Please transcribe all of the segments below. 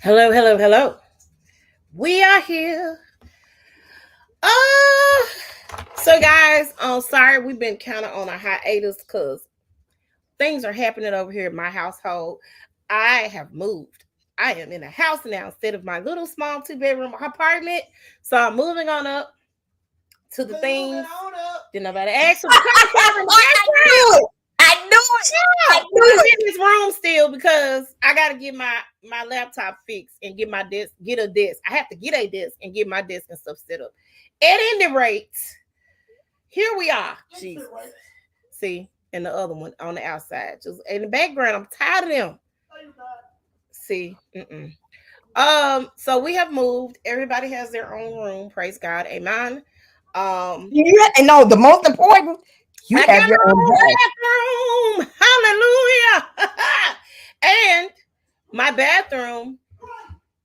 Hello, hello, hello. We are here. Uh so guys, sorry we've been kind of on a hiatus because things are happening over here in my household. I have moved. I am in a house now instead of my little small two-bedroom apartment. So I'm moving on up to the things. Did nobody ask you to come cover in the I knew background? it. I knew it. I No, knew I'm it. in this room still because I gotta get my laptop fixed and get my desk, get a desk. I have to get a desk and get my desk and stuff set up. At any rate, here we are. Jesus. See, and the other one on the outside, just in the background. I'm tired of them. See, so we have moved. Everybody has their own room. Praise God, amen. And no, the most important, you I have got your own bed. my own bathroom. Hallelujah. And my bathroom.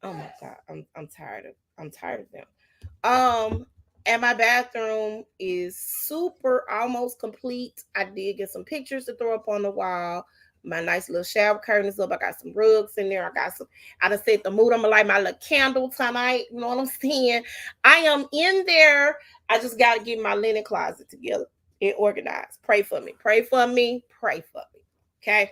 Oh my God, I'm tired of them. And my bathroom is super almost complete. I did get some pictures to throw up on the wall. My nice little shower curtain is up. I got some rugs in there. I done set the mood. I'm gonna light my little candle tonight. You know what I'm saying? I am in there. I just gotta get my linen closet together and organized. Pray for me. Pray for me. Pray for me. Okay.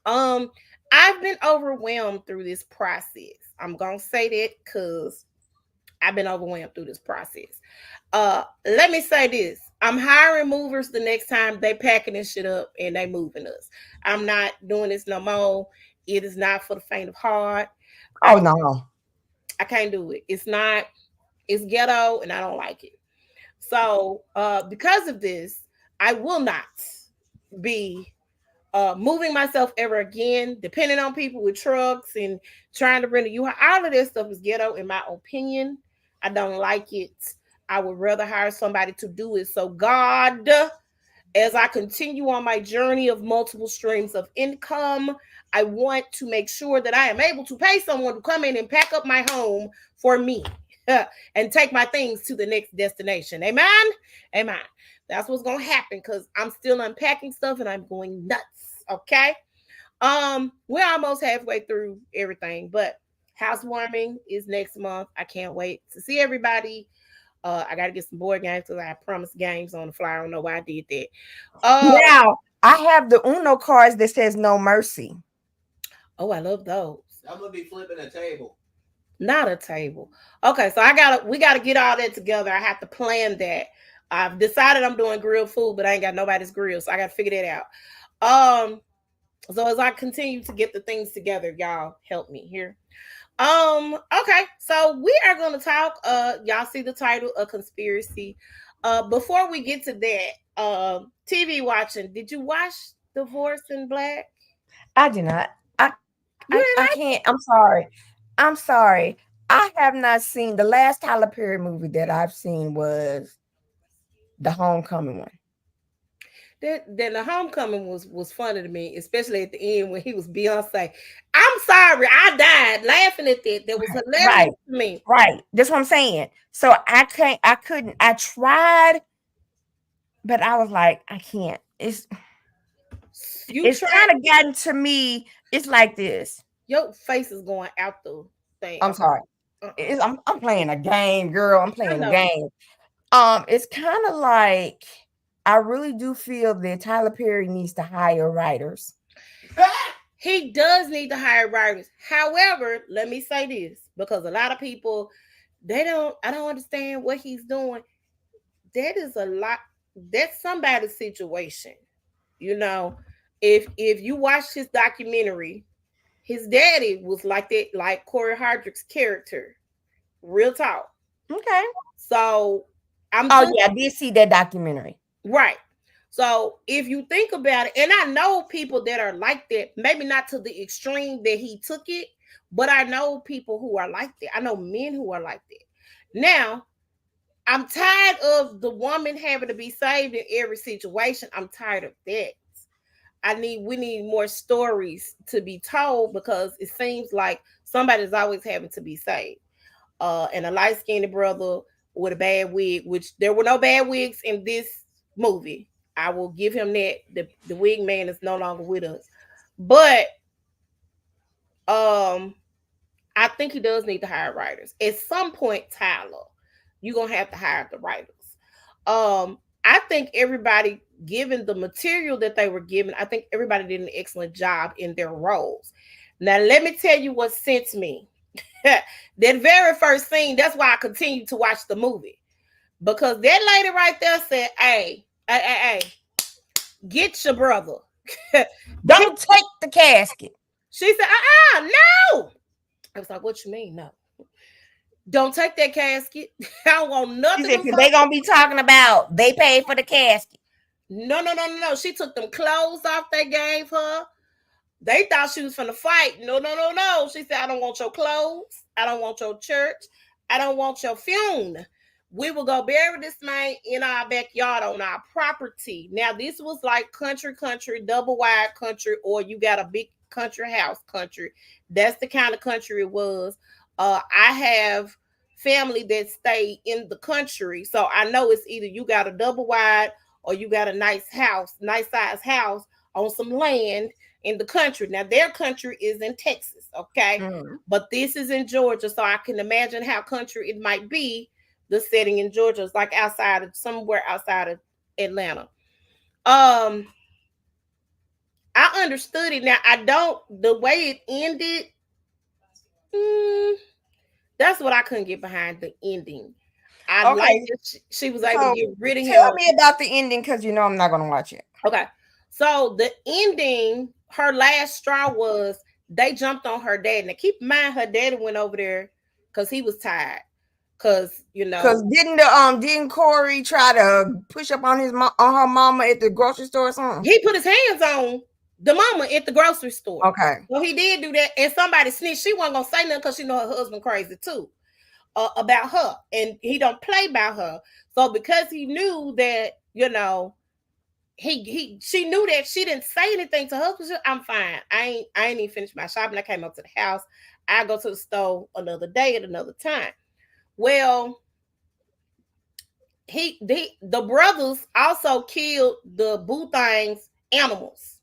Um, I've been overwhelmed through this process. I'm gonna say that because I've been overwhelmed through this process. Let me say this. I'm hiring movers the next time they packing this shit up and they moving us. I'm not doing this no more. It is not for the faint of heart. I Oh no. I can't do it. It's not, it's ghetto and I don't like it. So because of this, I will not be moving myself ever again, depending on people with trucks and trying to rent a U. All of this stuff is ghetto, in my opinion. I don't like it. I would rather hire somebody to do it. So, God, as I continue on my journey of multiple streams of income, I want to make sure that I am able to pay someone to come in and pack up my home for me and take my things to the next destination. Amen. Amen. That's what's gonna happen because I'm still unpacking stuff and I'm going nuts. Okay. We're almost halfway through everything, but housewarming is next month. I can't wait to see everybody. I gotta get some board games because I promised games on the flyer. I don't know why I did that. Uh Now I have the Uno cards that says no mercy. oh, I love those. I'm gonna be flipping a table. Not a table. Okay, so we gotta get all that together. I have to plan that. I've decided I'm doing grilled food, but I ain't got nobody's grill, so I gotta figure that out. So as I continue to get the things together, y'all help me here. Okay, so we are gonna talk. Y'all see the title, A Conspiracy. Before we get to that, TV watching. Did you watch Divorce in Black? I did not. I You didn't can't. like I'm sorry. I'm sorry. I have not seen the last Tyler Perry movie that I've seen was the Homecoming one. that? Then the homecoming was funny to me, especially at the end when he was Beyonce. I'm sorry, I died laughing at that. That was hilarious Right. to me. Right. That's what I'm saying. So I can't. I couldn't. I tried, but I was like, I can't. You It's tried. kind of gotten to me. It's like this. Your face is going out the thing. I'm Okay. sorry. I'm playing a game, girl. I'm I playing a know. game. It's kind of like I really do feel that Tyler Perry needs to hire writers. He does need to hire writers. However, let me say this because a lot of people I don't understand what he's doing. That is a lot. That's somebody's situation. You know, if you watch his documentary, his daddy was like that, like Corey Hardrick's character. Real talk. Okay. So I'm Oh just yeah, I did see that documentary. right. So if you think about it, and I know people that are like that, maybe not to the extreme that he took it, but I know people who are like that. I know men who are like that. Now, I'm tired of the woman having to be saved in every situation. I'm tired of that. We need more stories to be told because it seems like somebody's always having to be saved. And a light skinned brother with a bad wig, which there were no bad wigs in this movie. I will give him that. The wig man is no longer with us. But um I think he does need to hire writers. At some point, Tyler, you're gonna have to hire the writers. I think everybody, given the material that they were given, I think everybody did an excellent job in their roles. Now, let me tell you what sent me. That very first scene, that's why I continued to watch the movie. Because that lady right there said, hey, get your brother. Don't take the casket. She said, no. I was like, what you mean, no? Don't take that casket. I don't want nothing. They gonna be talking about they paid for the casket. No. She took them clothes off they gave her. They thought she was finna fight. No. She said, I don't want your clothes. I don't want your church. I don't want your funeral. We will go bury this man in our backyard on our property. Now, this was like country, double wide country, or you got a big country house country. That's the kind of country it was. I have family that stay in the country, so I know it's either you got a double wide or you got a nice size house on some land in the country. Now, their country is in Texas, okay? But this is in Georgia, so I can imagine how country it might be. The setting in Georgia is like somewhere outside of Atlanta. I understood it. Now, the way it ended, that's what I couldn't get behind, the ending. I like that she was able to get rid of him. Tell me about the ending, because I'm not going to watch it. Okay. So the ending, her last straw was they jumped on her dad. Now, keep in mind, her daddy went over there because he was tired. Because didn't Corey try to push up on her mama at the grocery store or something? He put his hands on the mama at the grocery store. Okay. Well, he did do that, and somebody snitched. She wasn't gonna say nothing because she know her husband crazy too about her, and he don't play by her. So because he knew that, she knew that she didn't say anything to her husband. I'm fine. I ain't even finished my shopping. I came up to the house. I go to the store another day at another time. Well, the brothers also killed the Boothang's animals.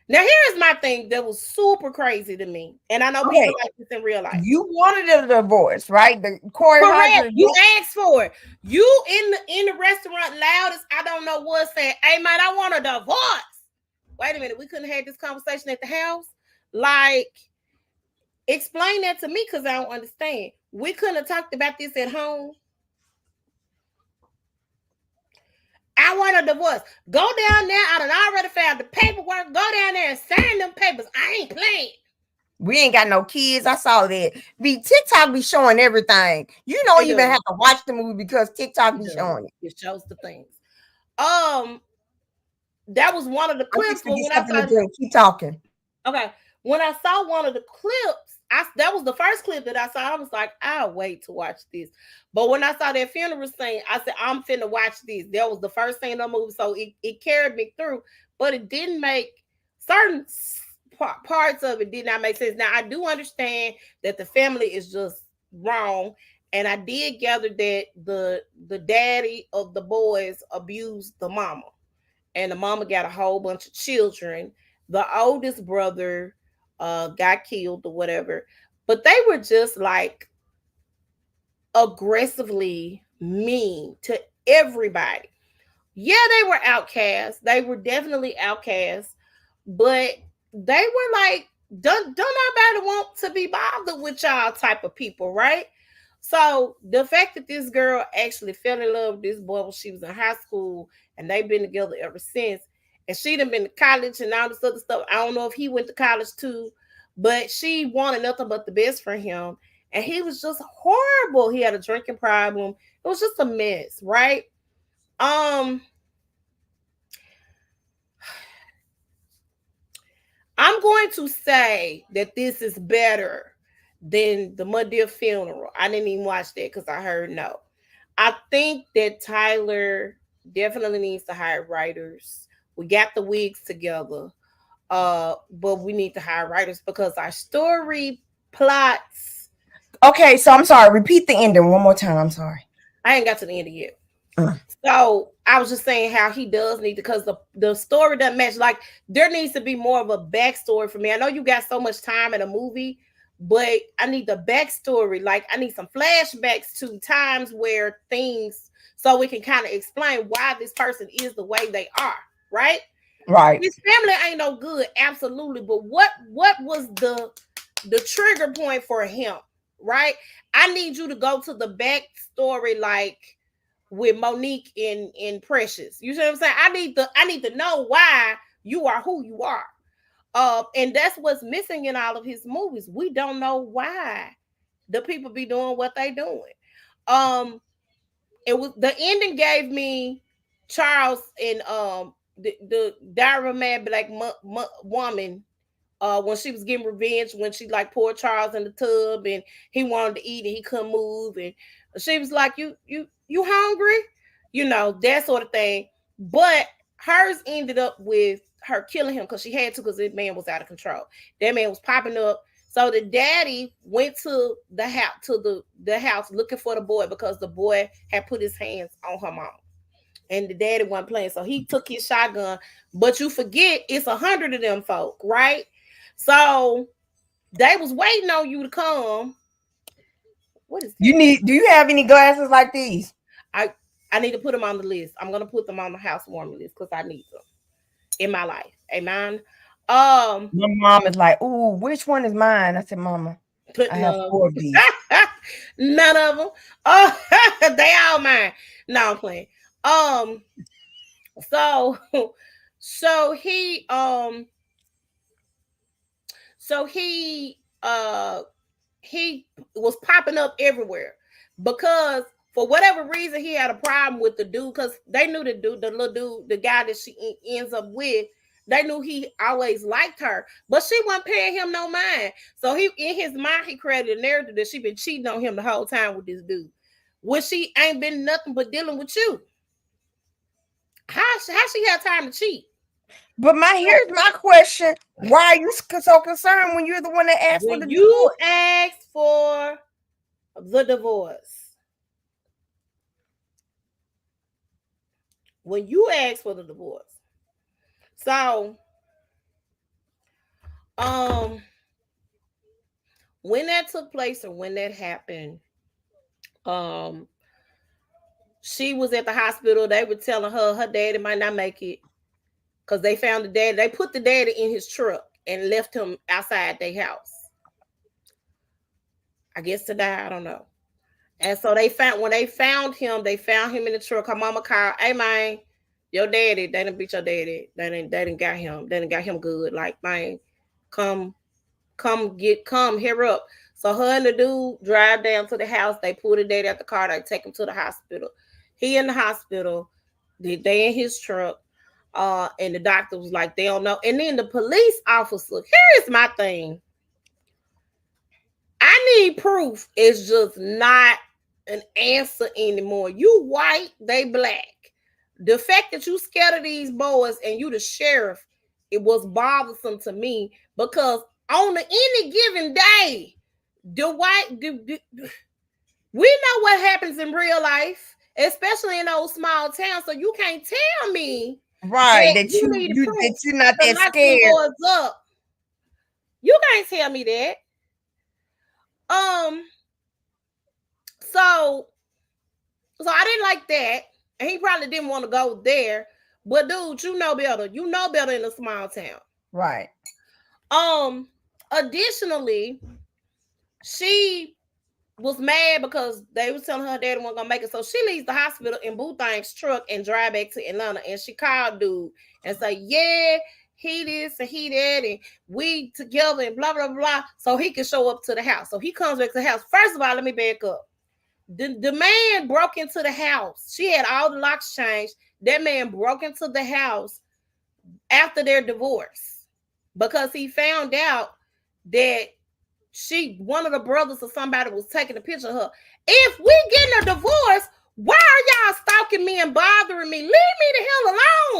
Now, here's my thing that was super crazy to me, and I know people like this in real life. You wanted a divorce, right? Correct. You asked for it. You in the restaurant, loud as I don't know what, saying, "Hey man, I want a divorce." Wait a minute, we couldn't have this conversation at the house. Like, explain that to me, because I don't understand. We couldn't have talked about this at home. I want a divorce. Go down there. I done already found the paperwork. Go down there and sign them papers. I ain't playing. We ain't got no kids. I saw that. TikTok be showing everything. You don't even have to watch the movie because TikTok be showing it. It shows the things. That was one of the clips. Keep talking. Okay. When I saw one of the clips, that was the first clip that I saw. I was like, I'll wait to watch this. But when I saw that funeral scene, I said, I'm finna watch this. That was the first thing in the movie. So it carried me through, but it didn't make certain parts of it did not make sense. Now, I do understand that the family is just wrong. And I did gather that the daddy of the boys abused the mama. And the mama got a whole bunch of children. The oldest brother got killed or whatever, but they were just like aggressively mean to everybody. Yeah, they were outcasts. They were definitely outcasts, but they were like, don't nobody want to be bothered with y'all type of people, right? So the fact that this girl actually fell in love with this boy when she was in high school, and they've been together ever since. And she done been to college and all this other stuff. I don't know if he went to college too, but she wanted nothing but the best for him. And he was just horrible. He had a drinking problem. It was just a mess, right? I'm going to say that this is better than the Madea funeral. I didn't even watch that because I heard no. I think that Tyler definitely needs to hire writers. We got the wigs together, but we need to hire writers because our story plots. Okay, so I'm sorry. Repeat the ending one more time. I'm sorry. I ain't got to the end yet. So I was just saying how he does need to, because the story doesn't match. Like, there needs to be more of a backstory for me. I know you got so much time in a movie, but I need the backstory. Like I need some flashbacks to times where things, so we can kind of explain why this person is the way they are, right? Right. His family ain't no good, absolutely. But what was the trigger point for him, right? I need you to go to the backstory, like with Monique in Precious. You see what I'm saying? I need to know why you are who you are. And that's what's missing in all of his movies. We don't know why the people be doing what they doing. It was the ending gave me Charles and the Diary of a Mad Black Woman, when she was getting revenge, when she like poured Charles in the tub and he wanted to eat and he couldn't move, and she was like, you hungry? You know, that sort of thing. But hers ended up with her killing him because she had to, because that man was out of control. That man was popping up. So the daddy went to the house, the house looking for the boy, because the boy had put his hands on her mom. And the daddy wasn't playing. So he took his shotgun. But you forget it's 100 of them folk, right? So they was waiting on you to come. What is that? Do you have any glasses like these? I need to put them on the list. I'm gonna put them on the housewarming list because I need them in my life. Amen. My mom is like, "Ooh, which one is mine?" I said, "Mama, I have 4 of these." None of them. Oh, they all mine. No, I'm playing. So he he was popping up everywhere because for whatever reason he had a problem with the dude, because they knew the little dude, the guy that she ends up with. They knew he always liked her, but she wasn't paying him no mind. So he, in his mind, he created a narrative that she been cheating on him the whole time with this dude, when she ain't been nothing but dealing with you. How she had time to cheat? But here's my question: why are you so concerned when you're the one that asked for the divorce? Asked for the divorce. When you ask for the divorce. So, when that took place or when that happened, she was at the hospital. They were telling her daddy might not make it because they found the daddy. They put the daddy in his truck and left him outside their house. I guess to die, I don't know. And so when they found him in the truck. Her mama called, "Hey man, your daddy, they didn't beat your daddy. They didn't got him. They didn't got him good. Like, man, come here up." So her and the dude drive down to the house. They pull the daddy out the car. They take him to the hospital. He in the hospital. They in his truck. And the doctor was like, they don't know. And then the police officer, here is my thing. I need proof. It's just not an answer anymore. You white, they black. The fact that you scared of these boys and you the sheriff, it was bothersome to me, because on any given day, we know what happens in real life, especially in those small towns. So you can't tell me, right, that you're not that scared. Up. You can't tell me that. So I didn't like that, and he probably didn't want to go there. But dude, you know better. You know better in a small town, right? Additionally, she was mad because they was telling her daddy wasn't gonna make it. So she leaves the hospital in Boo Thang's truck and drive back to Atlanta. And she called dude and say, "Yeah, he this and he that, and we together and blah blah blah," so he can show up to the house. So he comes back to the house. First of all, let me back up. The man broke into the house. She had all the locks changed. That man broke into the house after their divorce because he found out that one of the brothers or somebody was taking a picture of her. If we getting a divorce, why are y'all stalking me and bothering me? Leave me the hell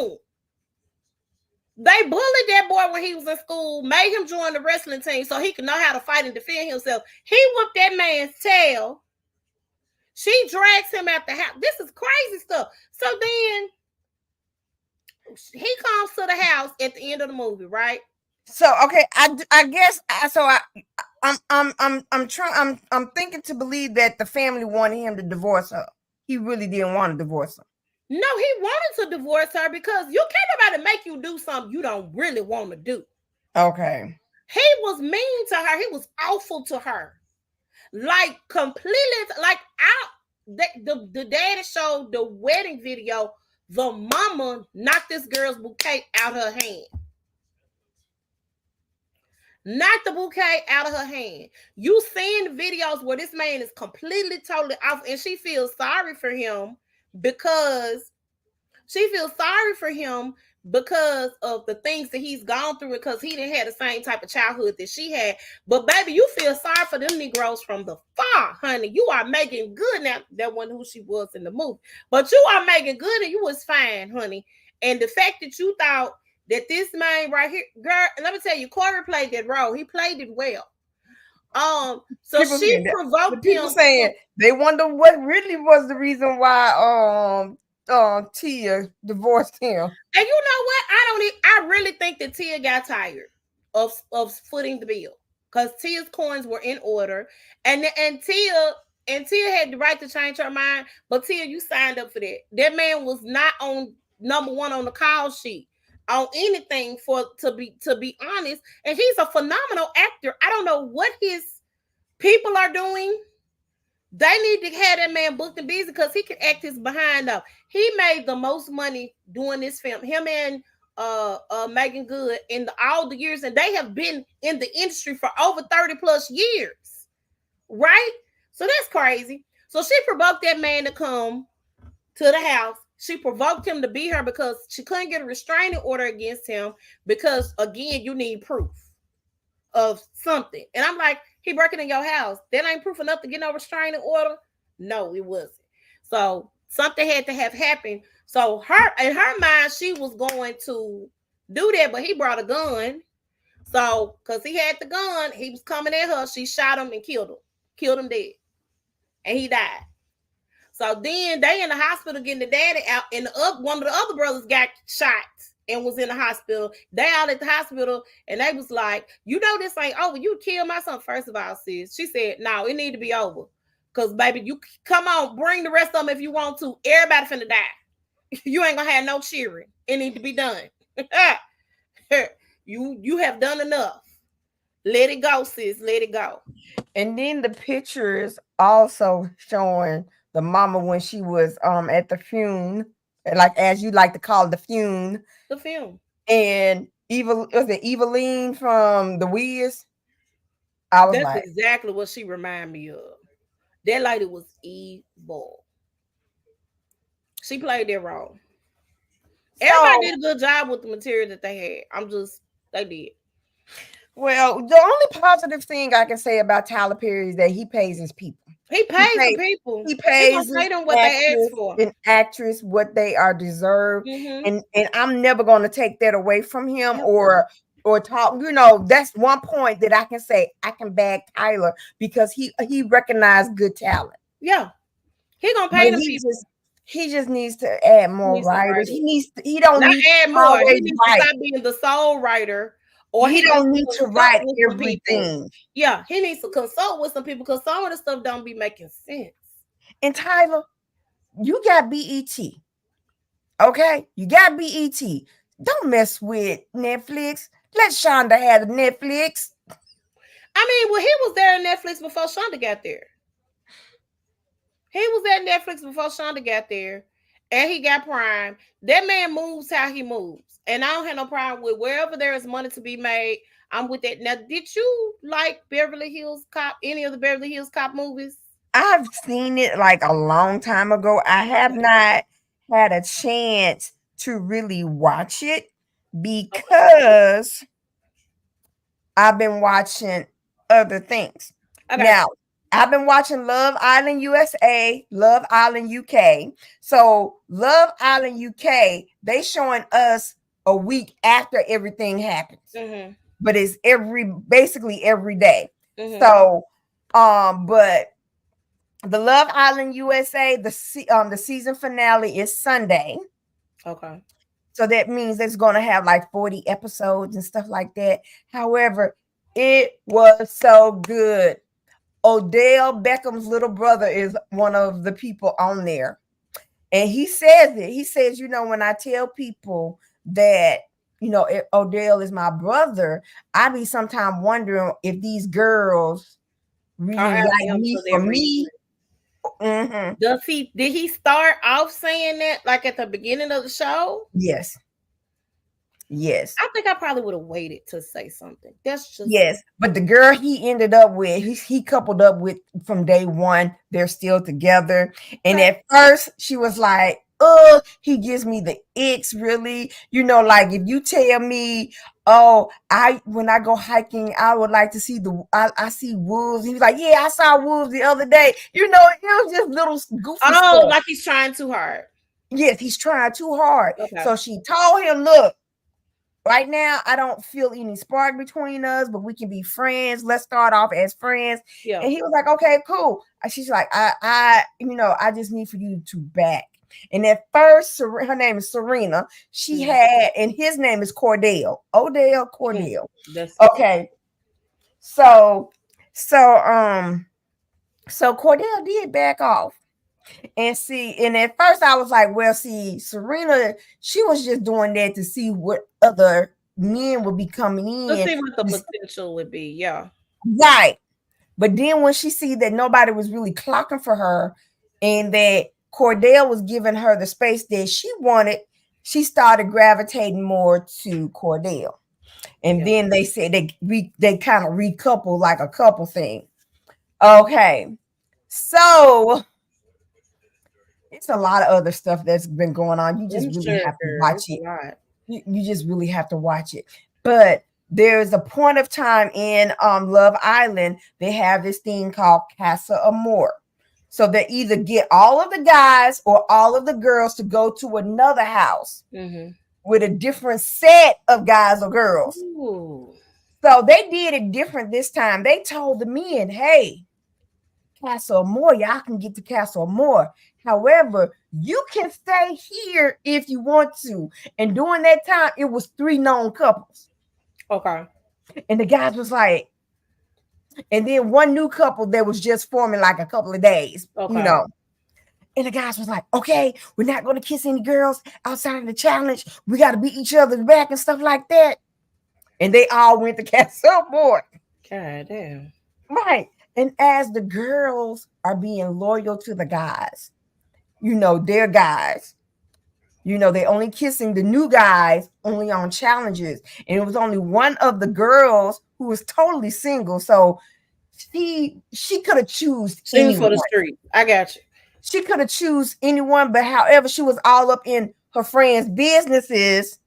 alone. They bullied that boy when he was in school, made him join the wrestling team so he could know how to fight and defend himself. He whooped that man's tail. She drags him out the house. This is crazy stuff. So then he comes to the house at the end of the movie, right? So, okay, I guess, I'm thinking to believe that the family wanted him to divorce her. He really didn't want to divorce her. No, he wanted to divorce her because you can't nobody make you do something you don't really want to do. Okay. He was mean to her. He was awful to her. Like completely like out the daddy showed the wedding video. The mama knocked this girl's bouquet out her hand. Knocked the bouquet out of her hand. You seeing videos where this man is completely totally off, and she feels sorry for him because of the things that he's gone through because he didn't have the same type of childhood that she had. But baby, you feel sorry for them Negroes from the far, honey. You are making good. Now that wasn't who she was in the movie, but you are making good and you was fine, honey. And the fact that you thought that this man right here, girl, let me tell you, Corey played that role. He played it well. So People she provoked people him. saying they wonder what really was the reason why Tia divorced him. And you know what? I really think that Tia got tired of footing the bill because Tia's coins were in order, and Tia had the right to change her mind. But Tia, you signed up for that. That man was not on number one on the call sheet on anything to be honest. And he's a phenomenal actor. I don't know what his people are doing. They need to have that man booked and busy because he can act his behind up. He made the most money doing this film. Him and Megan Good in all the years, and they have been in the industry for over 30 plus years, right? So that's crazy. So she provoked that man to come to the house. She provoked him to be her because she couldn't get a restraining order against him because, again, you need proof of something. And I'm like, he breaking in your house. That ain't proof enough to get no restraining order. No, it wasn't. So something had to have happened. So in her mind, she was going to do that, but he brought a gun. So because he had the gun, he was coming at her. She shot him and killed him dead, and he died. So then they in the hospital getting the daddy out, and one of the other brothers got shot and was in the hospital. They out at the hospital, and they was like, you know, this ain't over. You killed my son. First of all, sis. She said, no, it need to be over. Because, baby, you come on, bring the rest of them if you want to. Everybody finna die. You ain't gonna have no cheering. It need to be done. You have done enough. Let it go, sis. Let it go. And then the pictures also showing the mama when she was at the funeral, like as you like to call it, the funeral. The film. And was it Eveline from The Wiz? I was That's exactly what she reminded me of. That lady was evil. She played that role. Everybody did a good job with the material that they had. They did. Well, the only positive thing I can say about Tyler Perry is that he pays his people. He pays the people. He pays them what they asked for. An actress what they are deserved, and I'm never going to take that away from him or talk. You know, that's one point that I can say I can back Tyler because he recognized good talent. Yeah, he gonna pay them people. He just needs to add more writers. He don't not need add to more. He needs to stop being the sole writer. Or he don't need to write everything. Yeah, he needs to consult with some people because some of the stuff don't be making sense. And Tyler, you got BET. Okay? You got BET. Don't mess with Netflix. Let Shonda have the Netflix. I mean, well, he was there on Netflix before Shonda got there. He was at Netflix before Shonda got there. And he got Prime. That man moves how he moves. And I don't have no problem with wherever there is money to be made. I'm with that. Now, did you like Beverly Hills Cop? Any of the Beverly Hills Cop movies? I've seen it like a long time ago. I have not had a chance to really watch it because I've been watching other things. Okay. Now, I've been watching Love Island USA, Love Island UK. So Love Island UK, they showing us a week after everything happens. Mm-hmm. But it's basically every day. Mm-hmm. So, but the Love Island USA, the season finale is Sunday. Okay. So that means it's going to have like 40 episodes and stuff like that. However, It was so good. Odell Beckham's little brother is one of the people on there. And he says it. He says, when I tell people that, Odell is my brother, I be sometimes wondering if these girls really I'll ask like him me for for that me. reason. Did he start off saying that like at the beginning of the show? Yes. Yes. I think I probably would have waited to say something. That's just Yes. But the girl he ended up with, he coupled up with from day one. They're still together. And at first she was like, oh, he gives me the icks, really. Like if you tell me, oh, when I go hiking, I would like to see I see wolves. He was like, yeah, I saw wolves the other day. It was just little goofy stuff. like he's trying too hard. Yes, he's trying too hard. Okay. So she told him, look, right now, I don't feel any spark between us, but we can be friends. Let's start off as friends. Yeah. And he was like, okay, cool. And she's like, I just need for you to back. And at first, her name is Serena. She had, and his name is Cordell. Odell Cordell. Okay. So Cordell did back off. And at first I was like, well, Serena, she was just doing that to see what other men would be coming in. To see what the potential would be, yeah. Right. But then when she see that nobody was really clocking for her and that Cordell was giving her the space that she wanted, she started gravitating more to Cordell. And then they said they kind of recoupled like a couple thing. Okay. So it's a lot of other stuff that's been going on. You just really have to watch it. You just really have to watch it. But there's a point of time in Love Island, they have this thing called Casa Amor. So they either get all of the guys or all of the girls to go to another house with a different set of guys or girls. Ooh. So they did it different this time. They told the men, hey, Casa Amor, y'all can get to Casa Amor. However, you can stay here if you want to. And during that time, it was 3 known couples. Okay. And the guys was like, and then one new couple that was just forming like a couple of days, And the guys was like, okay, we're not going to kiss any girls outside of the challenge. We got to beat each other's back and stuff like that. And they all went to Casa Amor. God damn. Right. And as the girls are being loyal to the guys, they're guys. They only kissing the new guys only on challenges. And it was only one of the girls who was totally single. So she could have choose anyone. For the street. I got you. She could have choose anyone, but however, she was all up in her friends' businesses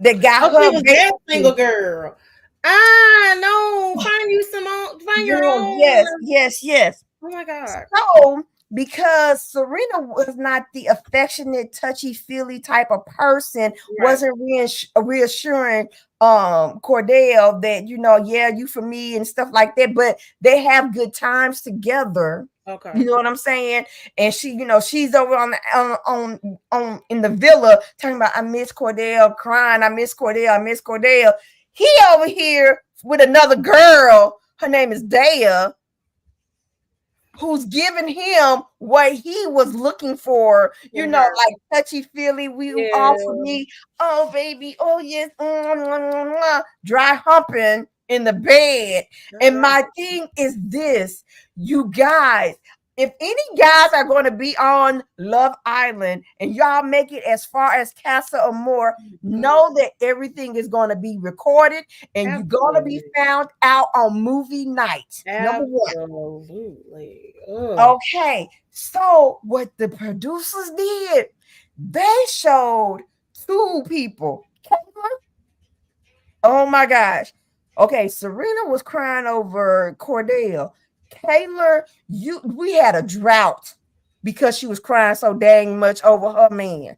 that got her. She was that single girl. No, find your own. Yes. Oh my God. So, because Serena was not the affectionate, touchy-feely type of person, wasn't reassuring Cordell that, you for me and stuff like that, but they have good times together. Okay. You know what I'm saying? And she, she's over on in the villa talking about, I miss Cordell, crying, I miss Cordell. He over here with another girl, her name is Daya, who's giving him what he was looking for, like touchy-feely, all for me. Oh, baby. Oh, yes. Dry humping in the bed. And my thing is this, you guys, if any guys are going to be on Love Island and y'all make it as far as Casa Amor, know that everything is going to be recorded and you're going to be found out on movie night. Number one. Absolutely. Okay. So what the producers did, they showed 2 people. Oh my gosh. Okay, Serena was crying over Cordell. Kayla, we had a drought because she was crying so dang much over her man.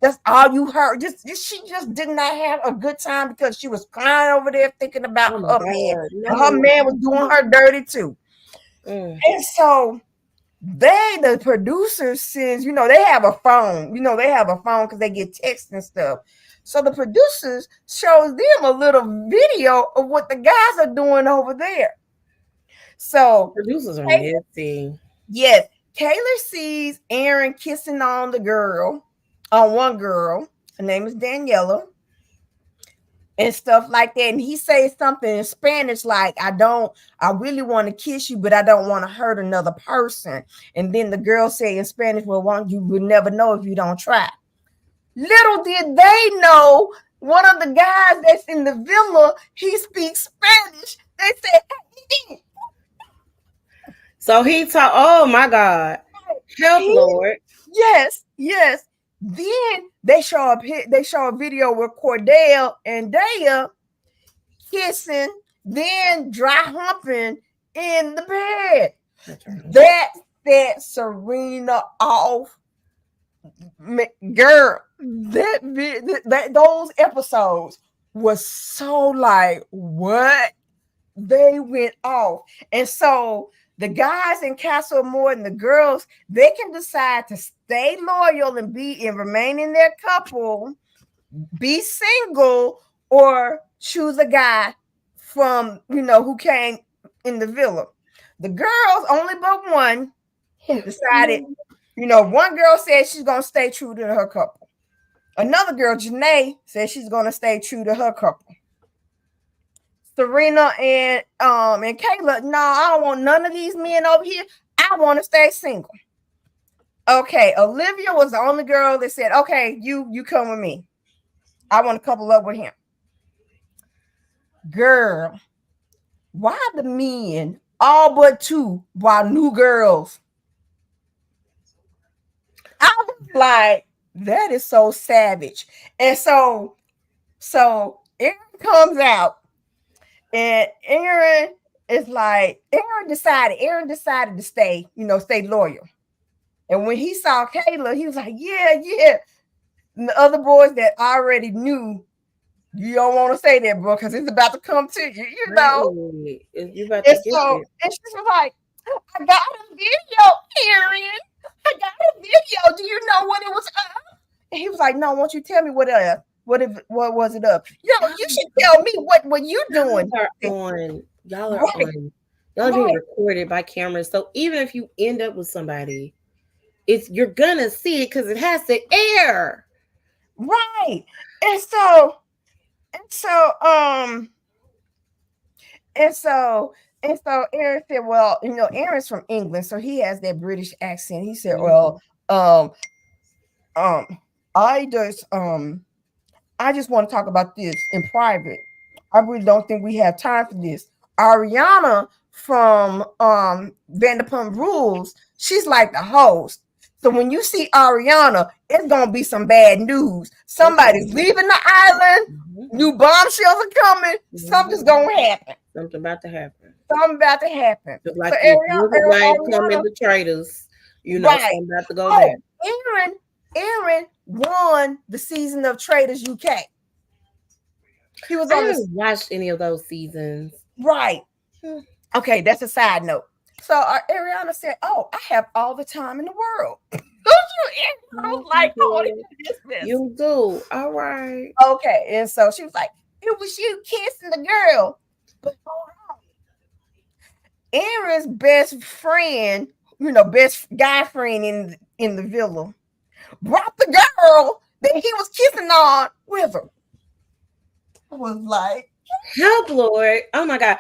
That's all you heard. She just did not have a good time because she was crying over there thinking about her man. Her man was doing her dirty too. And so the producers, since they have a phone, because they get texts and stuff. So the producers shows them a little video of what the guys are doing over there. So Producers are Hey. messy. yes, Kayla sees Aaron kissing on one girl. Her name is Daniela. And stuff like that. And he says something in Spanish like, I really want to kiss you, but I don't want to hurt another person. And then the girl say in Spanish, well, you would never know if you don't try. Little did they know, one of the guys that's in the villa, he speaks Spanish. They said, hey, So he taught, oh my God. Help, He- Lord. yes. Then they show a video with Cordell and Daya kissing, then dry humping in the bed. That set Serena off, girl. That those episodes was so like what they went off, and so the guys in Castle Moore and the girls, they can decide to stay loyal and remain in their couple, be single, or choose a guy from who came in the villa. The girls, only but one, decided, one girl said she's gonna stay true to her couple. Another girl, Janae, said she's gonna stay true to her couple. Serena and Kayla, no, I don't want none of these men over here. I want to stay single. Okay, Olivia was the only girl that said, okay, you come with me. I want to couple up with him. Girl, why the men, all but two, while new girls? I was like, that is so savage. And so Aaron comes out, and Aaron decided to stay loyal. And when he saw Kayla, he was like, yeah. And the other boys that already knew, you don't want to say that, bro, because it's about to come to you, you know. Right. You about to And get so, it. and she was like, I got a video, Aaron. I got a video. Do you know what it was up? And he was like, no, won't you tell me what was it up? Yo, you should tell me what you doing. Y'all are being recorded by cameras. So even if you end up with somebody, you're gonna see it because it has to air. Right. And so Aaron said, well, Aaron's from England, so he has that British accent. He said, well, I just want to talk about this in private. I really don't think we have time for this. Ariana from Vanderpump Rules, she's like the host. So when you see Ariana, it's gonna be some bad news. Somebody's leaving the island. New bombshells are coming. Something's gonna happen. Something about to happen. Just like Ariana coming the traders. Something about to go there. Aaron won the season of Traders UK. He was on. I haven't watched any of those seasons. Right. Okay, that's a side note. So Ariana said, "Oh, I have all the time in the world." Don't you? I was like, "Oh, you do." All right. Okay, and so she was like, "It was you kissing the girl." But hold on. Aaron's best friend, best guy friend in the villa, brought the girl that he was kissing on with her. I was like, help, Lord. Oh my God.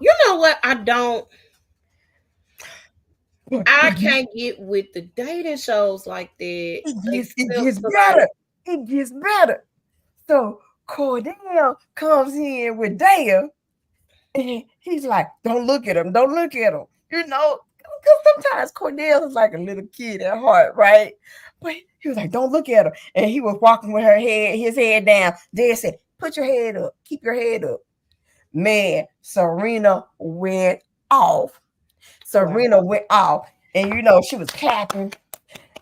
You know what? I can't get with the dating shows like that. It gets better. So Cordell comes in with Daya, and he's like, don't look at him. Because sometimes Cordell is like a little kid at heart, right? But he was like, don't look at her. And he was walking with his head down. Daya said, put your head up. Keep your head up. Man, Serena went off. And she was clapping.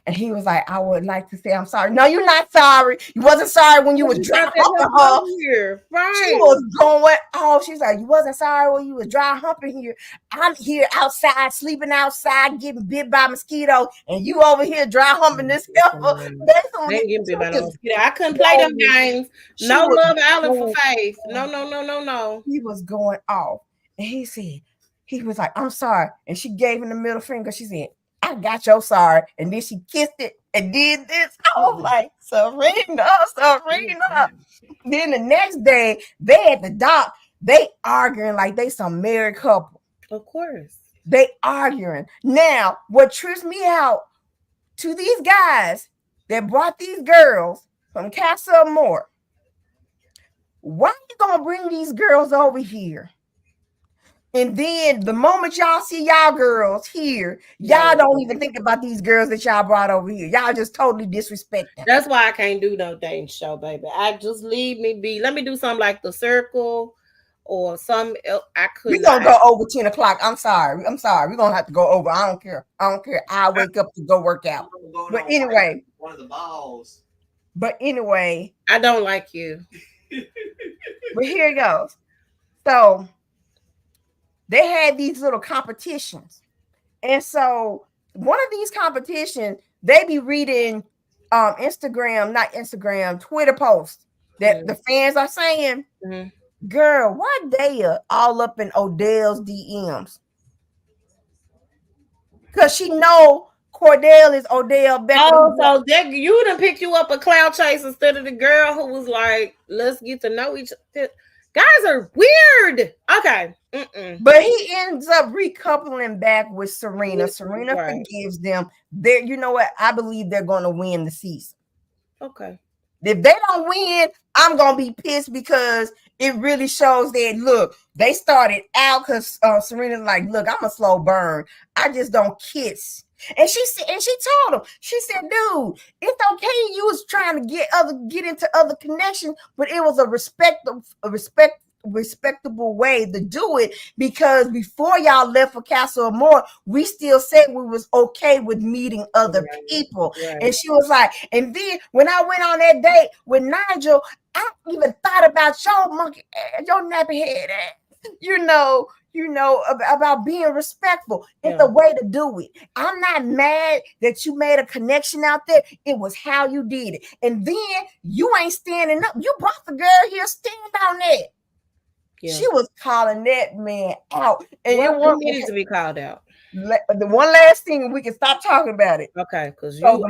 And he was like, I would like to say I'm sorry. No, you're not sorry. You wasn't sorry when you was You dry thought that humping helped her. here, She right? was going off. She's like, you wasn't sorry when you was dry humping here. I'm here outside, sleeping outside, getting bit by mosquitoes, and you over here dry humping this heifer. They ain't getting bit by no She mosquito. I couldn't play them games. No was Love Island for going Faith. No, off. no, no, no, no. He was going off. And he said, he was like, I'm sorry. And she gave him the middle finger. She said, I got your sorry. And then she kissed it and did this. I was like, Serena, Serena. Then the next day, they at the dock, they arguing like they some married couple. Of course. They arguing. Now, what trips me out to these guys that brought these girls from Castle Moore, why you gonna bring these girls over here? And then the moment y'all see y'all girls here, y'all don't even think about these girls that y'all brought over here. Y'all just totally disrespect them. That's why I can't do no dating show, baby. I just leave me be. Let me do something like The Circle or some. I could. We're gonna go over 10 o'clock. I'm sorry. We're gonna have to go over. I don't care. I'll wake up to go work out. But anyway, one of the balls. But anyway, I don't like you. But here it goes. So they had these little competitions. And so one of these competitions, they be reading not Instagram, Twitter posts that the fans are saying, girl, why they are all up in Odell's DMs? Because she know Cordell is Odell Beckham. Oh, so you done picked you up a cloud chase instead of the girl who was like, let's get to know each other. Guys are weird. Okay. But he ends up recoupling back with Serena. Serena forgives them. You know what? I believe they're going to win the season. Okay. If they don't win, I'm going to be pissed because it really shows that, look, they started out because Serena's like, look, I'm a slow burn. I just don't kiss. And she told him, she said, dude, it's okay. You was trying to get into other connections, but it was a respectable way to do it, because before y'all left for Castle Moore, we still said we was okay with meeting other people. And she was like, and then when I went on that date with Nigel, I even thought about your monkey, your nappy head ass. You know about being respectful. It's a way to do it. I'm not mad that you made a connection out there. It was how you did it. And then you ain't standing up. You brought the girl here, stand on that. Yeah. She was calling that man out. And it needed to be called out. The one last thing, we can stop talking about it. Okay, because Come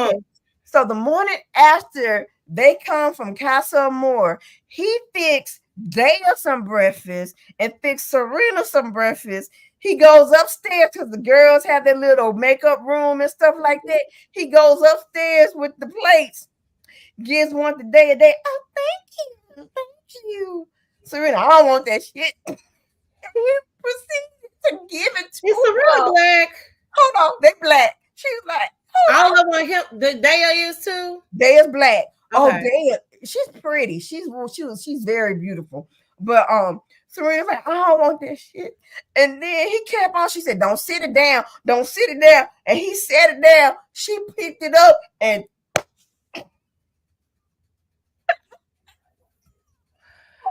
on. So the morning after they come from Castle Moore, he fixed Daya some breakfast and fixed Serena some breakfast. He goes upstairs because the girls have their little makeup room and stuff like that. He goes upstairs with the plates, gives one to Daya. Oh, thank you. Serena, I don't want that shit. And he proceeded to give it to Serena black. Hold on, they black. She's like, all of on him. Daya is too. Daya's black. Okay. Oh, Daya, she's pretty. She's very beautiful. But Serena's like, I don't want that shit. And then he kept on. She said, don't sit it down. Don't sit it down. And he set it down. She picked it up and I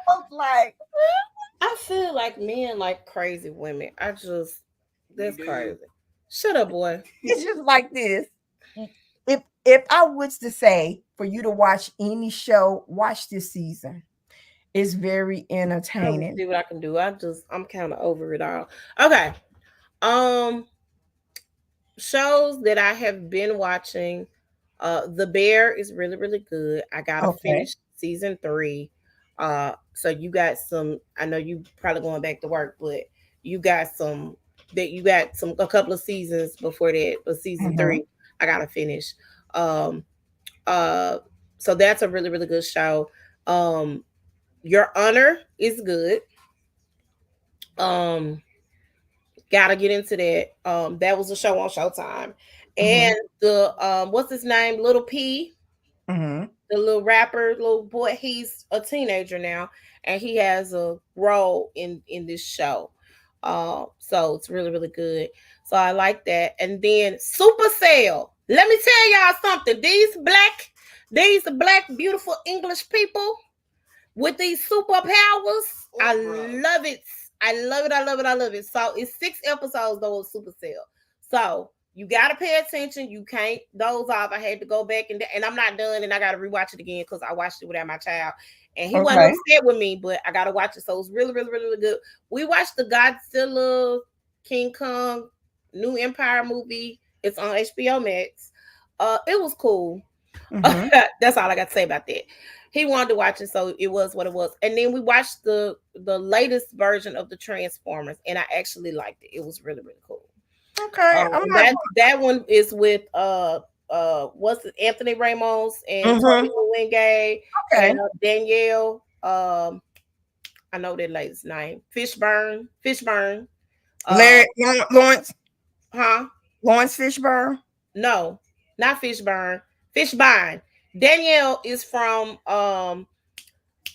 was like, I feel like men like crazy women. That's crazy. Shut up, boy. It's just like this. If I was to say for you to watch any show, watch this season. It's very entertaining. See what I can do. I'm kind of over it all. Okay. Shows that I have been watching. The Bear is really, really good. I gotta finish season 3. So you got some. I know you probably going back to work, but you got a couple of seasons before that. But season 3, I gotta finish. So that's a really, really good show. Your Honor is good. Gotta get into that. That was a show on Showtime. And the what's his name? Little P. The little rapper, little boy, he's a teenager now, and he has a role in this show. So it's really, really good. So I like that. And then Supercell. Let me tell y'all something. These black, beautiful English people with these superpowers. I love it. I love it. I love it. I love it. So it's 6 episodes though of Supercell. So you gotta pay attention. You can't doze off. I had to go back and I'm not done, and I gotta rewatch it again because I watched it without my child, and he wasn't upset with me, but I gotta watch it. So it's really, really, really, really good. We watched the Godzilla, King Kong, New Empire movie. It's on HBO Max. It was cool. Mm-hmm. That's all I got to say about that. He wanted to watch it, so it was what it was. And then we watched the latest version of the Transformers, and I actually liked it. It was really, really cool. Okay, that one is with what's it, Anthony Ramos and Tony Wingate and Danielle. I know that lady's name. Fishburne. Lawrence. Huh? Lawrence Fishburne? No, not Fishburne. Fishburne. Danielle is from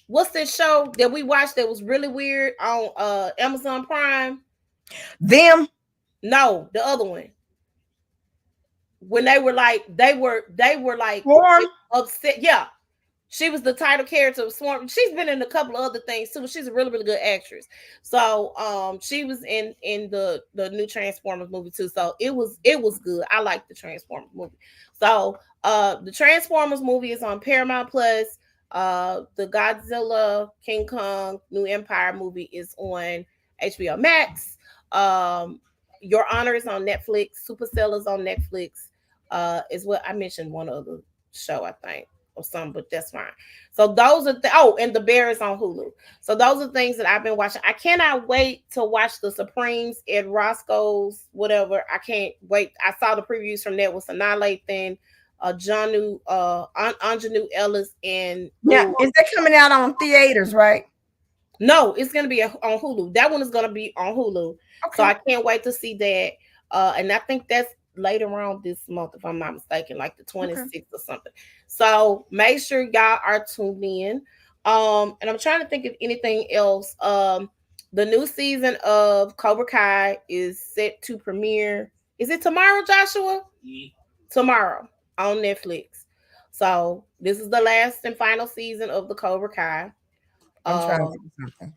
what's this show that we watched that was really weird on Amazon Prime? Them? No, the other one. When they were like Swarm? upset. Yeah. She was the title character of Swarm. She's been in a couple of other things too. She's a really, really good actress. So she was in the new Transformers movie too. So it was good. I like the Transformers movie. So the Transformers movie is on Paramount Plus. The Godzilla, King Kong, New Empire movie is on HBO Max. Your Honor is on Netflix. Supercell is on Netflix. Is what I mentioned one other show, I think, or something, but that's fine. So those are and The Bear is on Hulu. So those are things that I've been watching. I cannot wait to watch the Supremes at Roscoe's, whatever. I can't wait. I saw the previews from that with Sanaa Lathan, Anjanou Ellis, and is that coming out on theaters, right? No, it's gonna be on Hulu. That one is gonna be on Hulu. Okay. So I can't wait to see that. And I think that's later on this month, if I'm not mistaken, like the 26th or something. So make sure y'all are tuned in. And I'm trying to think of anything else. The new season of Cobra Kai is set to premiere. Is it tomorrow, Joshua? Tomorrow on Netflix. So this is the last and final season of the Cobra Kai. I'm trying to do something.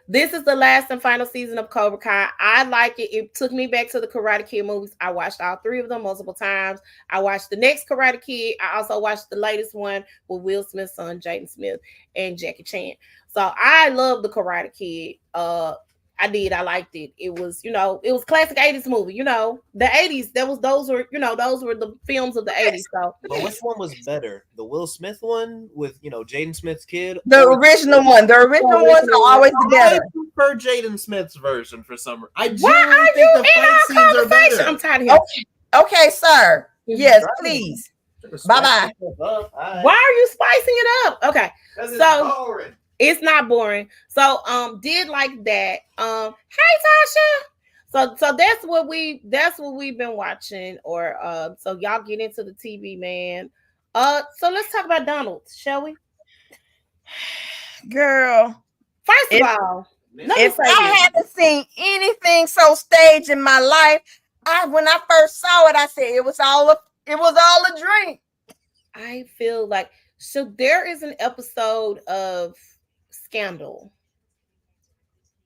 This is the last and final season of Cobra Kai. I like it. It took me back to the Karate Kid movies. I watched all 3 of them multiple times. I watched the next Karate Kid. I also watched the latest one with Will Smith's son, Jaden Smith, and Jackie Chan. So I love the Karate Kid. I did. I liked it. It was, it was classic 80s movie. The 80s. Those were the films of the 80s. So, but which one was better? The Will Smith one with Jaden Smith's kid? The original one. The original ones are always better. I prefer Jaden Smith's version for some reason. I genuinely think the fight scenes are better. I'm tired of him. Okay, sir. Yes, please. Bye-bye. Why are you spicing it up? Okay. So it's not boring. So did like that. Hey Tasha. So that's what we've been watching, or so y'all get into the TV, man. So let's talk about Donald, shall we? Girl. First of all, if I haven't seen anything so staged in my life, when I first saw it, I said it was all a dream. I feel like there is an episode of Scandal.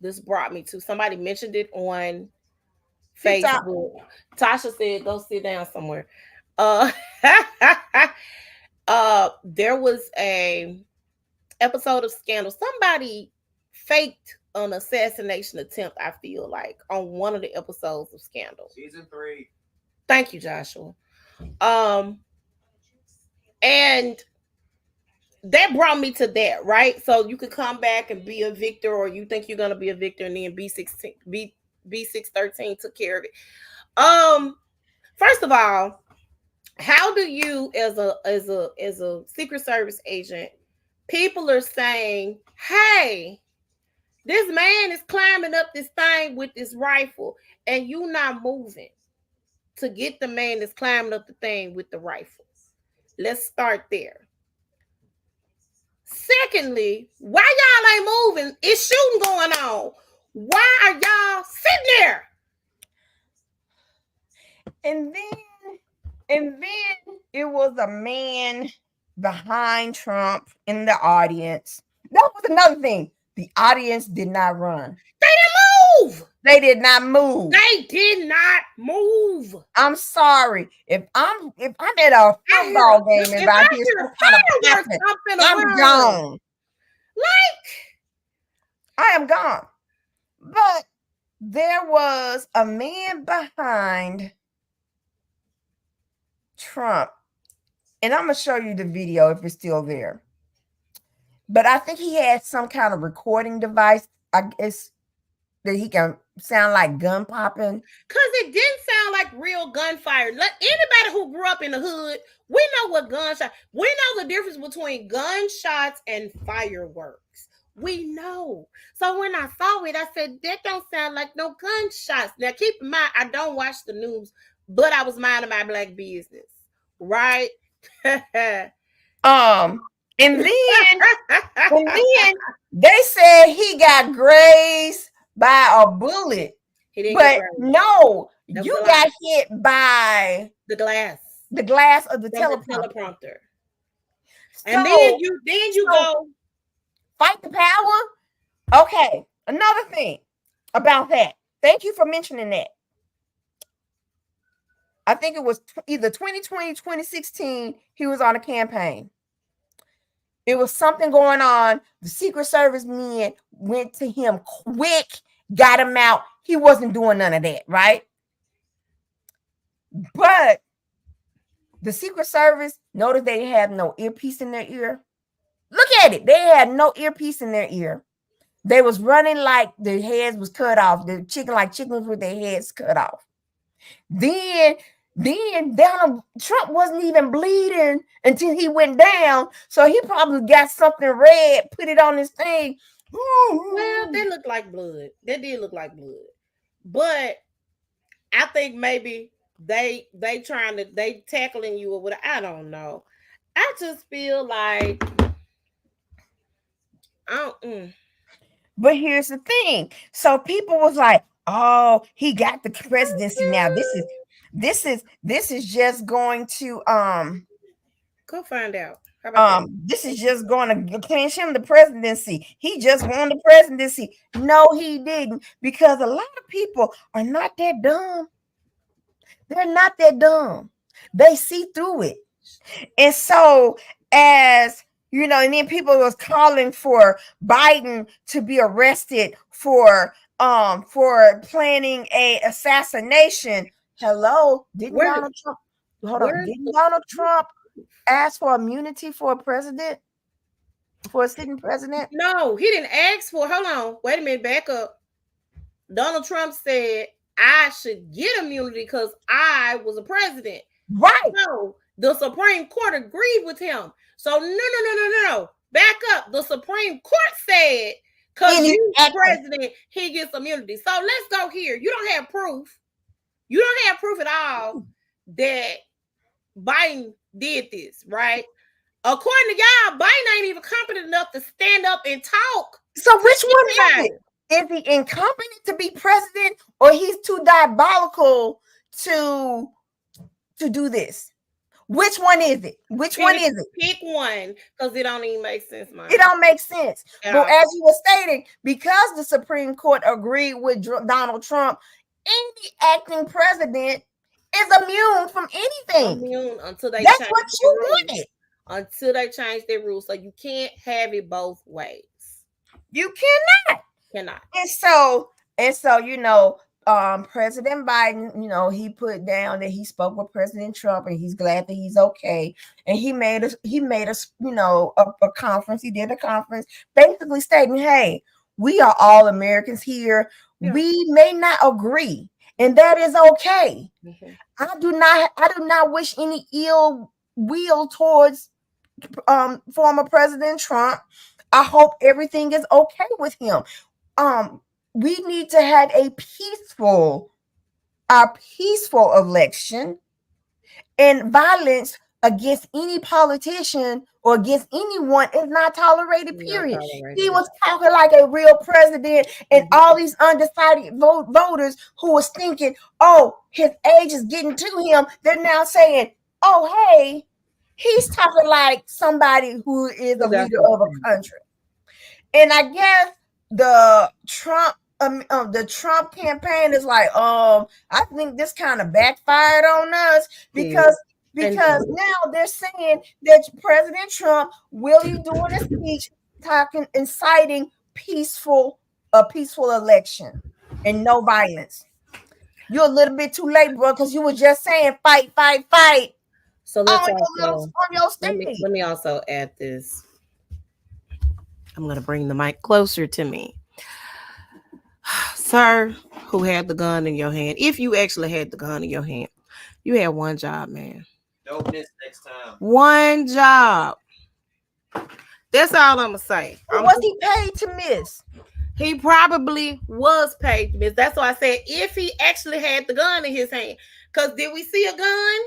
This brought me to, somebody mentioned it on Facebook. Tasha said, "Go sit down somewhere." There was a episode of Scandal. Somebody faked an assassination attempt, I feel like, on one of the episodes of Scandal. Season 3. Thank you, Joshua. And that brought me to that, right? So you could come back and be a victor, or you think you're gonna be a victor, and then B613 took care of it. First of all, how do you, as a Secret Service agent, people are saying, "Hey, this man is climbing up this thing with this rifle, and you not moving to get the man that's climbing up the thing with the rifle." Let's start there. Secondly, why y'all ain't moving? It's shooting going on. Why are y'all sitting there? And then it was a man behind Trump in the audience. That was another thing. The audience did not run. They didn't move. They did not move. They did not move. I'm sorry. If I'm at a football game and I hear some kind of fireworks passing, up in the I'm room, gone. like I am gone. But there was a man behind Trump, and I'm gonna show you the video if it's still there. But I think he had some kind of recording device, I guess, that he can sound like gun popping. because it didn't sound like real gunfire. Let anybody who grew up in the hood, we know what gunshot. We know the difference between gunshots and fireworks. We know. So when I saw it, I said that don't sound like no gunshots. Now keep in mind, I don't watch the news, but I was minding my black business, right? And then they said he got grazed by a bullet. He didn't But get grazed. no, That was you a got lie. hit by the glass of the from the teleprompter. teleprompter. So, And then you go fight the power. Okay, another thing about that. Thank you for mentioning that. I think it was either 2020, 2016, he was on a campaign. It was something going on. The Secret Service men went to him quick, got him out. He wasn't doing none of that, right? But the Secret Service noticed they had no earpiece in their ear. Look at it. They had no earpiece in their ear. They was running like their heads was cut off. The chickens with their heads cut off. Then Donald Trump wasn't even bleeding until he went down. So he probably got something red, put it on his thing. Well, they look like blood. They did look like blood. But I think maybe they tackling you or whatever. I don't know. I just feel like But here's the thing. So people was like, oh, he got the presidency now. This is just going to go find out. How about this is just going to clinch him the presidency. He just won the presidency. No, he didn't, because a lot of people are not that dumb. They're not that dumb. They see through it. And so, as you know, and then people was calling for Biden to be arrested for planning a assassination. Hello, didn't Donald Trump? Hold on, didn't Donald Trump ask for immunity for a president, for a sitting president? No, he didn't ask for. Hold on, wait a minute, back up. Donald Trump said I should get immunity because I was a president. Right. No, the Supreme Court agreed with him. So no. Back up. The Supreme Court said because he's the president, he gets immunity. So let's go here. You don't have proof. You don't have proof at all that Biden did this, right? According to y'all, Biden ain't even competent enough to stand up and talk. So which one is it? Is he incompetent to be president, or he's too diabolical to do this? Which one is it? Pick one, because it don't even make sense, man. It don't make sense. But as you were stating, because the Supreme Court agreed with Donald Trump, any acting president is immune from anything. Immune until they That's what you wanted. Until they change their rules. So you can't have it both ways. You cannot. And so, you know, President Biden, you know, he put down that he spoke with President Trump and he's glad that he's okay. And he made us, you know, a conference. He did a conference basically stating, hey, we are all Americans here. Yeah. We may not agree, and that is okay. Mm-hmm. I do not wish any ill will towards former President Trump. I hope everything is okay with him. We need to have a peaceful election, and violence against any politician or against anyone is not tolerated, Not period. tolerated. He was talking like a real president, and all these undecided voters who was thinking, oh, his age is getting to him, they're now saying, oh, hey, he's talking like somebody who is a leader of a country. And I guess the Trump campaign is like, I think this kind of backfired on us because now they're saying that President Trump will be doing a speech talking, inciting a peaceful election and no violence. You're a little bit too late, bro, because you were just saying fight, fight, fight. So let's on your stage. let me also add this. I'm going to bring the mic closer to me. Sir, who had the gun in your hand, if you actually had the gun in your hand, you had one job, man. Don't miss next time. One job. That's all I'm going to say. Was he paid to miss? He probably was paid to miss. That's why I said if he actually had the gun in his hand. Because did we see a gun?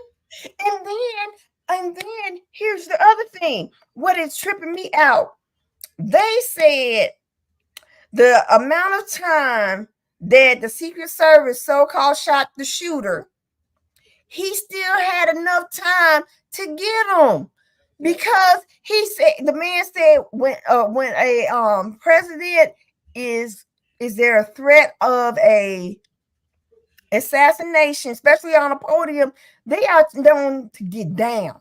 And then here's the other thing. What is tripping me out? They said the amount of time that the Secret Service so-called shot the shooter, he still had enough time to get him, because he said, the man said, when a president is there a threat of a assassination, especially on a podium, they are known to get down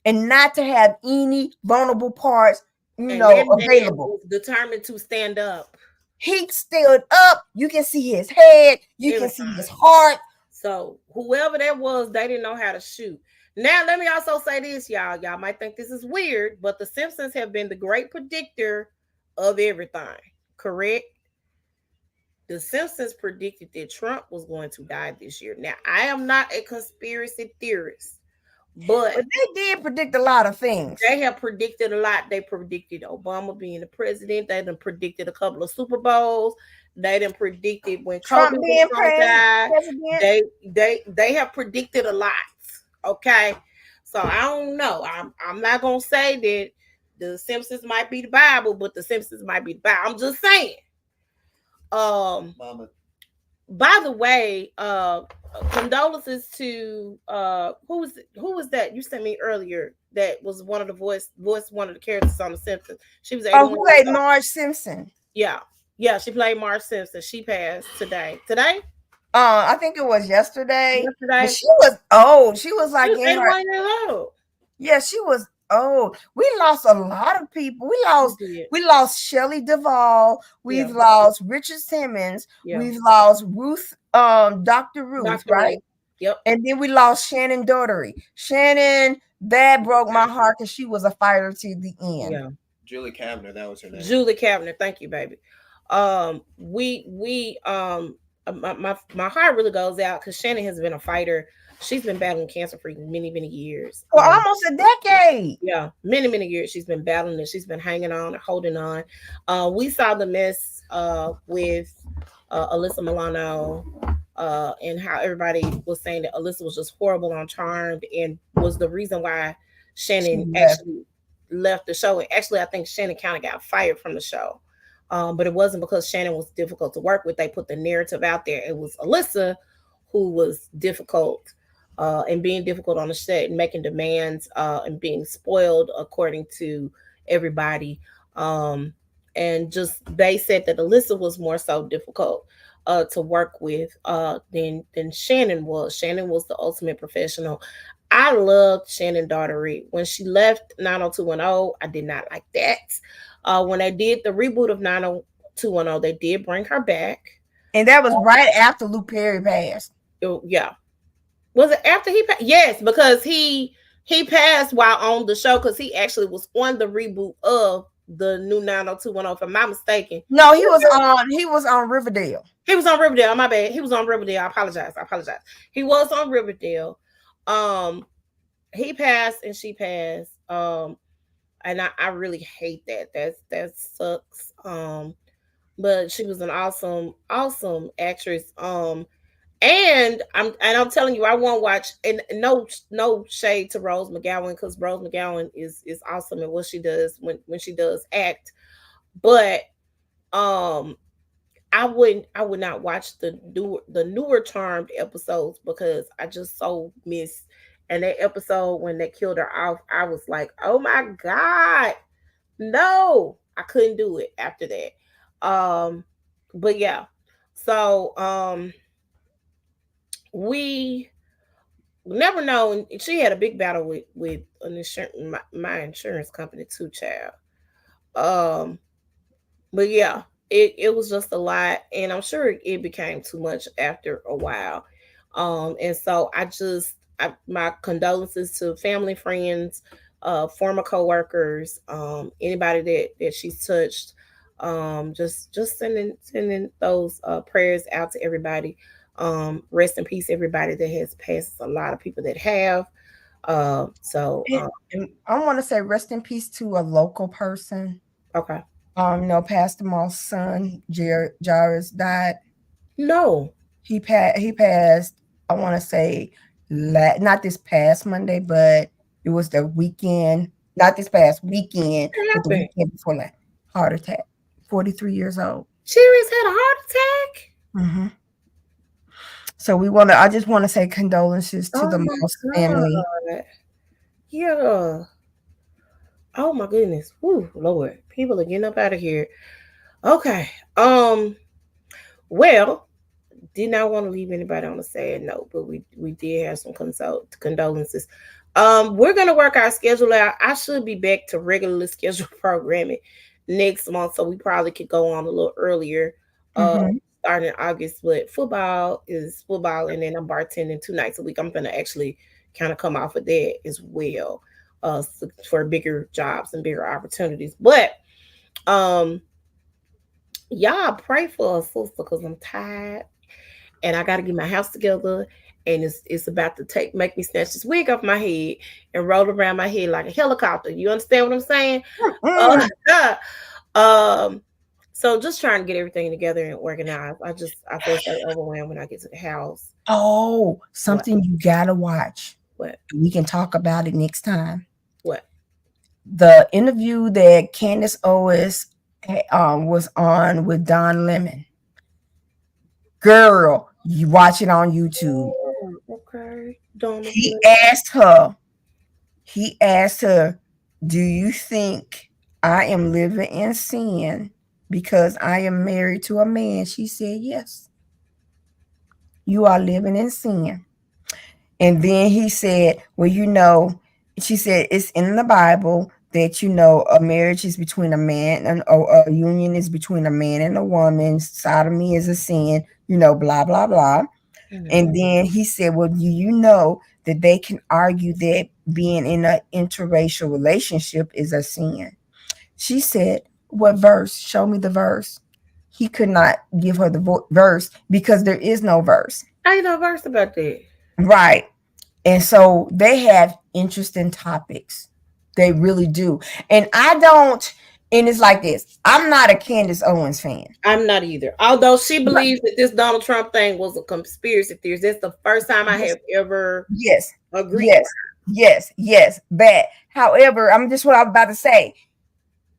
and not to have any vulnerable parts available. Determined to stand up. He stood up. You can see his head. You can see his heart. So whoever that was, they didn't know how to shoot. Now, let me also say this, y'all. Y'all might think this is weird, but the Simpsons have been the great predictor of everything. Correct? The Simpsons predicted that Trump was going to die this year. Now, I am not a conspiracy theorist, but they did predict a lot of things. They have predicted a lot. They predicted Obama being the president. They done predicted a couple of Super Bowls. They done predicted when Trump being president. They have predicted a lot. Okay, so I don't know. I'm not gonna say that the Simpsons might be the Bible, but the Simpsons might be the Bible. I'm just saying. Mama. By the way, condolences to who was that you sent me earlier? That was one of the voice one of the characters on the Simpsons. She was who played Marge Simpson. Yeah, she played Marge Simpson. She passed today. I think it was yesterday. But she was old. She was like 81 years old. Yeah, she was old. We lost a lot of people. We lost Shelley Duvall. We've lost Richard Simmons. We've lost Ruth, Dr. Ruth, right? Yep. And then we lost Shannon Daughtery. Shannon, that broke my heart because she was a fighter to the end. Yeah. Julie Kavner, that was her name. Julie Kavner, thank you, baby. My heart really goes out because Shannon has been a fighter. She's been battling cancer for many, many years. For almost a decade. Yeah, many, many years. She's been battling it. She's been hanging on and holding on. We saw the mess with Alyssa Milano and how everybody was saying that Alyssa was just horrible on Charmed and was the reason why Shannon actually left the show. And actually, I think Shannon kind of got fired from the show. But it wasn't because Shannon was difficult to work with. They put the narrative out there. It was Alyssa who was difficult and being difficult on the set and making demands and being spoiled according to everybody. And just they said that Alyssa was more so difficult to work with than Shannon was. Shannon was the ultimate professional. I loved Shannon Daughtery. When she left 90210, I did not like that. When they did the reboot of 90210, they did bring her back. And that was right after Luke Perry passed. Yeah. Was it after he passed? Yes, because he passed while on the show because he actually was on the reboot of the new 90210, if I'm not mistaken. No, he was on Riverdale. He was on Riverdale. My bad. He was on Riverdale. I apologize. He was on Riverdale. He passed and she passed. And I really hate that. That sucks. But she was an awesome actress. I'm telling you, I won't watch. And no shade to Rose McGowan, because Rose McGowan is awesome at what she does when she does act. But um, I would not watch the newer Charmed episodes, because I just so miss. And that episode when they killed her off, I was like, oh my god, no, I couldn't do it after that. But yeah, so we never know. And she had a big battle with an insurance, my insurance company too, child. Um, but yeah, it was just a lot, and I'm sure it became too much after a while. And so my condolences to family, friends, former coworkers, anybody that she's touched. Just sending those prayers out to everybody. Rest in peace, everybody that has passed. A lot of people that have. So And I want to say rest in peace to a local person. okay. Pastor Moss' son, Jairus, died. No. He passed, I want to say, not this past Monday, but it was the weekend, not this past weekend, What but the happened? weekend before that. Heart attack. 43 years old. Sirius had a heart attack. Mm-hmm. So I just want to say condolences to the my Moss family. God. Yeah. Oh my goodness. Woo, Lord. People are getting up out of here. Okay. Well, did not want to leave anybody on a sad note, but we did have some condolences. We're gonna work our schedule out. I should be back to regularly scheduled programming next month, so we probably could go on a little earlier. Mm-hmm. Starting in August, but football is football, and then I'm bartending 2 nights a week. I'm gonna actually kind of come off of that as well, for bigger jobs and bigger opportunities. But um, y'all pray for us, sister, because I'm tired and I got to get my house together. And it's about to make me snatch this wig off my head and roll around my head like a helicopter. You understand what I'm saying? Mm-hmm. Um, so just trying to get everything together and organized. I feel so overwhelmed when I get to the house. Oh, something you gotta watch. What? We can talk about it next time. What? The interview that Candace Owens was on with Don Lemon. Girl, you watch it on YouTube. Oh, okay. Don't He asked her, do you think I am living in sin because I am married to a man? She said, yes. You are living in sin. And then he said, well, she said, it's in the Bible that, a marriage is between a man and a union is between a man and a woman. Sodomy is a sin, blah, blah, blah. Mm-hmm. And then he said, well, do you know that they can argue that being in an interracial relationship is a sin? She said, what verse? Show me the verse. He could not give her the verse because there is no verse. I ain't no verse about that. Right. And so they have interesting topics. They really do. And and it's like this. I'm not a Candace Owens fan. I'm not either. Although she believes that this Donald Trump thing was a conspiracy theory. That's the first time I have ever agreed. Yes. Bad. However, just what I'm about to say.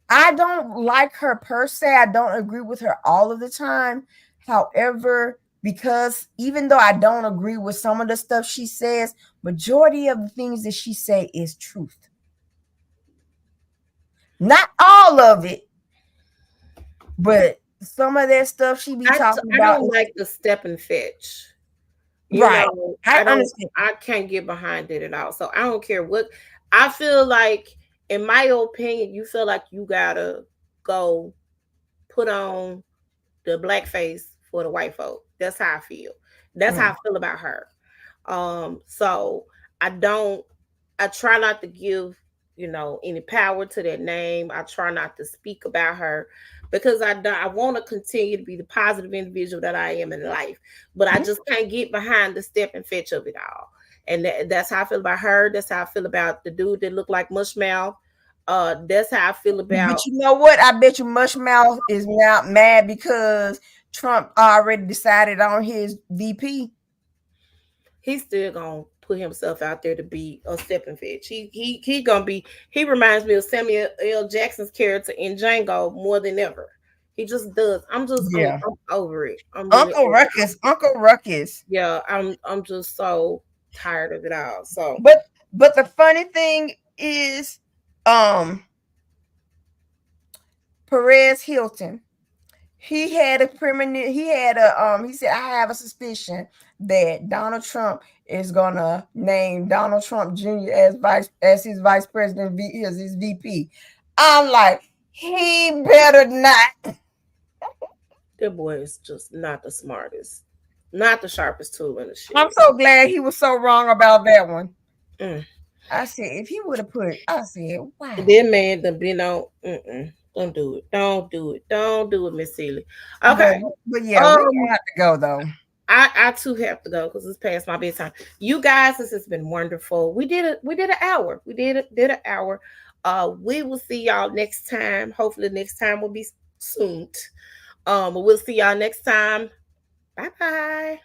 I don't like her per se. I don't agree with her all of the time. However, because even though I don't agree with some of the stuff she says, majority of the things that she say is truth. Not all of it, but some of that stuff she be talking about. I don't like the step and fetch. Right. I understand. I can't get behind it at all. So I don't care what. I feel like, in my opinion, you feel like you gotta go put on the blackface for the white folk. That's how I feel. That's how I feel about her. So I try not to give, any power to that name. I try not to speak about her because I want to continue to be the positive individual that I am in life. But I just can't get behind the step and fetch of it all. And that's how I feel about her. That's how I feel about the dude that looked like Mushmouth. That's how I feel about. But you know what? I bet you Mushmouth is now mad because Trump already decided on his VP. he's still gonna put himself out there to be a stepping fetch. He gonna be. He reminds me of Samuel L. Jackson's character in Django more than ever. He just does. Yeah. I'm over it. I'm really Uncle over it. Ruckus. Uncle Ruckus. Yeah, I'm just so tired of it all. So But the funny thing is, Perez Hilton, he had a premonition. He said, I have a suspicion that Donald Trump is gonna name Donald Trump Jr. as his vice president, as his VP. I'm like, he better not. that boy is just not the smartest, not the sharpest tool in the shit. I'm so glad he was so wrong about that one. Mm. I said, if he would have put, I said, wow. That man done been on. Don't do it. Don't do it. Don't do it, Miss Seeley. Okay. But yeah, we have to go though. I too have to go because it's past my bedtime. You guys, this has been wonderful. We did an hour. We did an hour. We will see y'all next time. Hopefully next time will be soon. We'll see y'all next time. Bye bye.